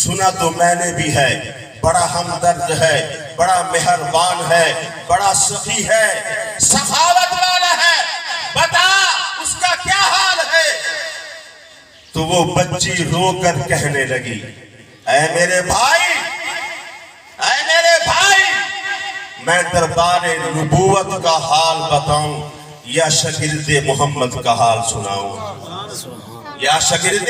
سنا تو میں نے بھی ہے، بڑا ہمدرد ہے، بڑا مہربان ہے، بڑا سخی ہے، سخاوت والا ہے، بتا اس کا کیا حال ہے؟ تو وہ بچی رو کر کہنے لگی، اے میرے بھائی، اے میرے بھائی، میں دربار نبوت کا حال بتاؤں یا شاگرد محمد کا حال سناؤں؟ یا شاگرد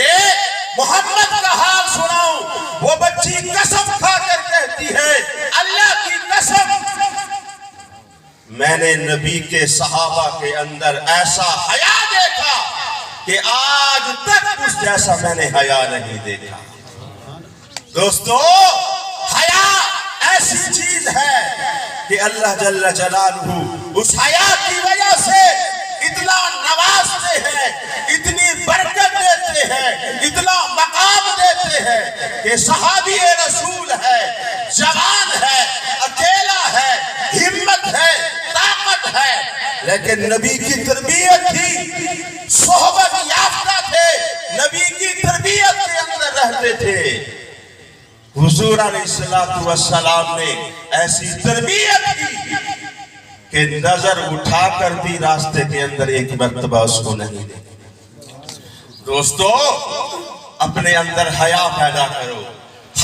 محمد کا حال سناؤں؟ وہ بچی قسم کھا کر کہتی ہے، اللہ کی قسم، میں نے نبی کے صحابہ کے اندر ایسا حیا دیکھا کہ آج تک اس جیسا میں نے حیا نہیں دیکھا۔ دوستو، حیا ایسی چیز ہے کہ اللہ جل جلالہ اس حیا کی وجہ سے اتنا نوازتے ہیں، اتنی برکت دیتے ہیں، اتنا مقام دیتے ہیں کہ صحابی رسول ہے، جوان ہے، اکیلا ہے، ہمت ہے، طاقت ہے، لیکن نبی کی تربیت تھی، صحبت یافتہ تھے، نبی کی تربیت کے اندر رہتے تھے۔ حضور علیہ السلام نے ایسی تربیت کی کہ نظر اٹھا کر بھی راستے کے اندر ایک مرتبہ اس کو نہیں دے۔ دوستو، اپنے اندر حیا پیدا کرو۔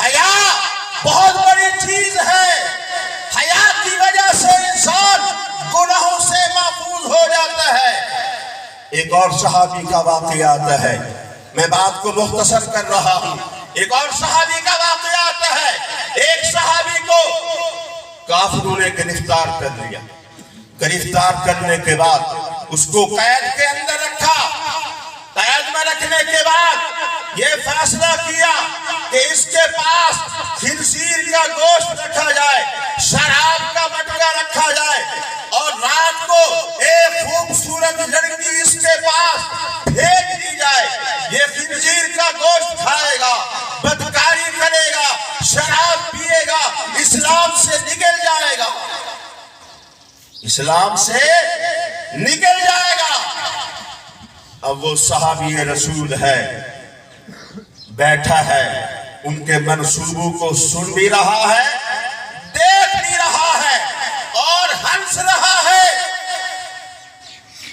حیا بہت بڑی چیز ہے، حیا کی وجہ سے انسان گناہوں سے محفوظ ہو جاتا ہے۔ ایک اور صحابی کا واقعہ آتا ہے، میں بات کو مختصر کر رہا ہوں۔ ایک اور صحابی کا واقعہ آتا ہے، ایک صحابی کو کافروں نے گرفتار کر لیا۔ گرفتار کرنے کے بعد اس کو قید کے اندر رکھا۔ قید میں رکھنے کے بعد یہ فیصلہ کیا کہ اس کے پاس خنزیر کا گوشت رکھا جائے، شراب کا مٹکا رکھا جائے، اور رات کو ایک خوبصورت لڑکی اس کے پاس بھیج دی جائے۔ یہ خنزیر کا گوشت کھائے گا، بدکاری کرے گا، شراب پیے گا، اسلام سے نکل جائے گا، اسلام سے نکل جائے گا۔ اب وہ صحابی رسول ہے، بیٹھا ہے، ان کے منصوبوں کو سن بھی رہا ہے، دیکھ بھی رہا ہے اور ہنس رہا ہے۔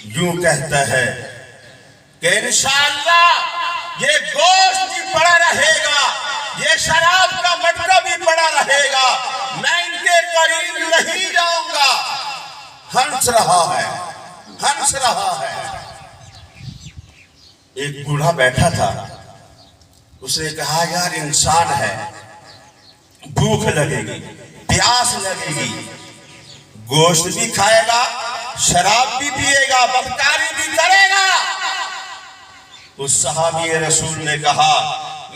یوں کہتا ہے کہ انشاءاللہ یہ گوشت بھی پڑا رہے گا، یہ شراب کا مٹکا بھی پڑا رہے گا، میں ان کے قریب نہیں جاؤں گا۔ ہنس رہا ہے، ہنس رہا ہے۔ ایک بوڑھا بیٹھا تھا، اس نے کہا یار انسان ہے، بھوک لگے گی، پیاس لگے گی، گوشت بھی کھائے گا، شراب بھی پیے گا، بدکاری بھی کرے گا۔ اس صحابی رسول نے کہا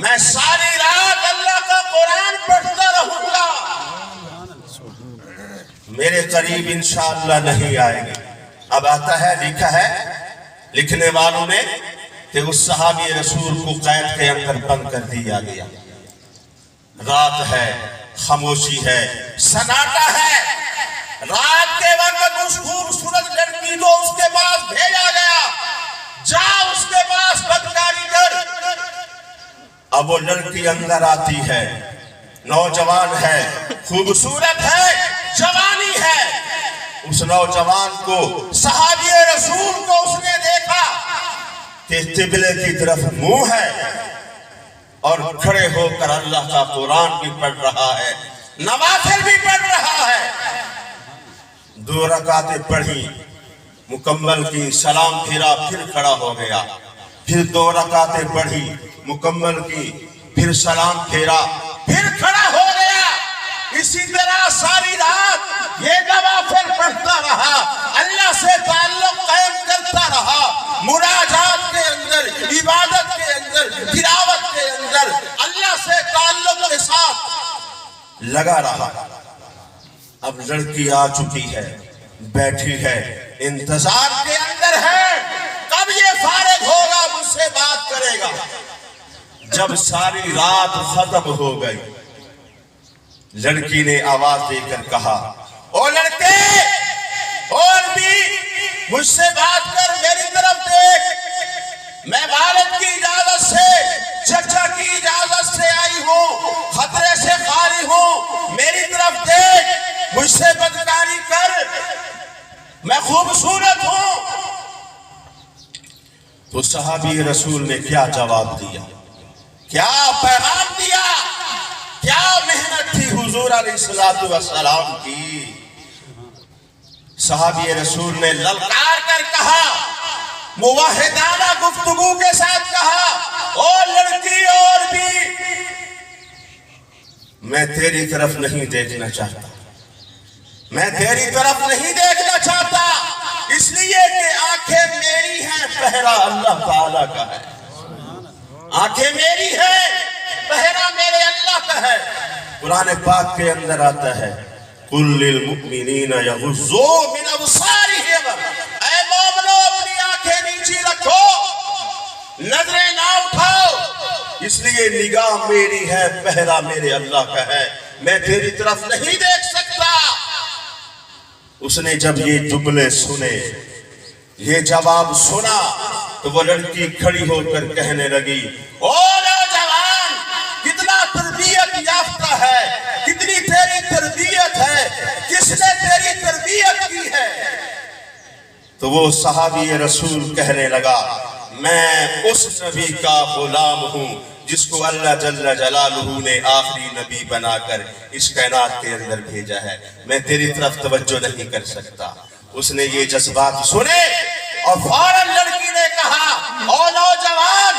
میں ساری رات اللہ کا قرآن پڑھتا رہوں گا، میرے قریب انشاءاللہ نہیں آئے گے۔ اب آتا ہے، لکھا ہے لکھنے والوں نے کہ اس صحابی رسول کو قید کے اندر بند کر دیا گیا۔ رات ہے، خاموشی ہے، سناٹا ہے۔ رات کے وقت اس خوبصورت لڑکی کو اس کے پاس بھیجا گیا، جا اس کے پاس بدکاری کر۔ اب وہ لڑکی اندر آتی ہے، نوجوان ہے، خوبصورت ہے، جوانی ہے۔ اس نوجوان کو، صحابی رسول کو اس نے دیکھا کہ قبلے کی طرف منہ ہے اور کھڑے ہو کر اللہ کا قرآن بھی پڑھ رہا ہے، نوافل بھی پڑھ رہا ہے۔ 2 رکعتیں پڑھی، مکمل کی، سلام پھیرا، پھر کھڑا ہو گیا، پھر 2 رکعتیں پڑھی، مکمل کی، پھر سلام پھیرا، پھر کھڑا ہو گیا۔ اسی طرح ساری رات یہ نوافل پڑھتا رہا، اللہ سے تعلق قائم کرتا رہا، مناجات کے اندر، عبادت کے اندر، تلاوت کے اندر اللہ سے تعلق کے ساتھ لگا رہا۔ اب لڑکی آ چکی ہے، بیٹھی ہے، انتظار کے اندر ہے، کب یہ فارغ ہوگا، مجھ سے بات کرے گا۔ جب ساری رات ختم ہو گئی، لڑکی نے آواز دے کر کہا او لڑکے، اور بھی مجھ سے بات کر، میری طرف دیکھ، میں والد کی اجازت سے، چچا کی اجازت سے آئی ہوں۔ ہوں، خطرے سے خالی ہوں، میری طرف دیکھ، مجھ سے بدکاری کر، میں خوبصورت ہوں۔ تو صحابی رسول نے کیا جواب دیا، کیا پیغام دیا، کیا محنت تھی حضور علیہ السلام کی؟ صحابی رسول نے للکار کر کہا، موحدانہ گفتگو کے ساتھ کہا، او لڑکی اور بھی، میں تیری طرف نہیں دیکھنا چاہتا، میں تیری طرف نہیں دیکھنا چاہتا، اس لیے کہ آنکھیں میری ہیں، پہرا اللہ تعالیٰ کا ہے۔ آنکھیں میری ہیں، پہرا میرے اللہ کا ہے۔ قرآن پاک کے اندر آتا ہے، قُلْ لِلْمُؤْمِنِينَ يَغُضُّوا مِنْ أَبْصَارِهِمْ، اے مومنو اپنی آنکھیں نیچی رکھو، نظریں نہ اٹھاؤ، اس لیے نگاہ میری ہے، پہرا میرے اللہ کا ہے، میں تیری طرف نہیں دیکھ سکتا۔ اس نے جب یہ جملے سنے، یہ جواب سنا، تو وہ لڑکی کھڑی ہو کر کہنے لگی، او نوجوان، کتنا تربیت یافتہ ہے، کتنی تیری تربیت ہے، کس نے تیری تربیت کی ہے؟ تو وہ صحابی رسول کہنے لگا، میں اس نبی کا غلام ہوں جس کو اللہ جل جلالہ نے آخری نبی بنا کر اس کائنات کے اندر بھیجا ہے، میں تیری طرف توجہ نہیں کر سکتا۔ اس نے یہ جذبات سنے اور فوراً لڑکی نے کہا، او نوجوان،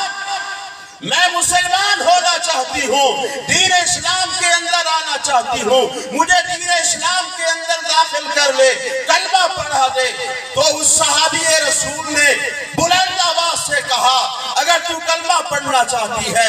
میں مسلمان ہونا چاہتی ہوں، دین اسلام کے اندر آنا چاہتی ہوں، مجھے دین اسلام کے اندر داخل کر لے، کلمہ پڑھا دے۔ تو اس صحابی رسول نے بلند آواز سے کہا، اگر تو کلمہ پڑھنا چاہتی ہے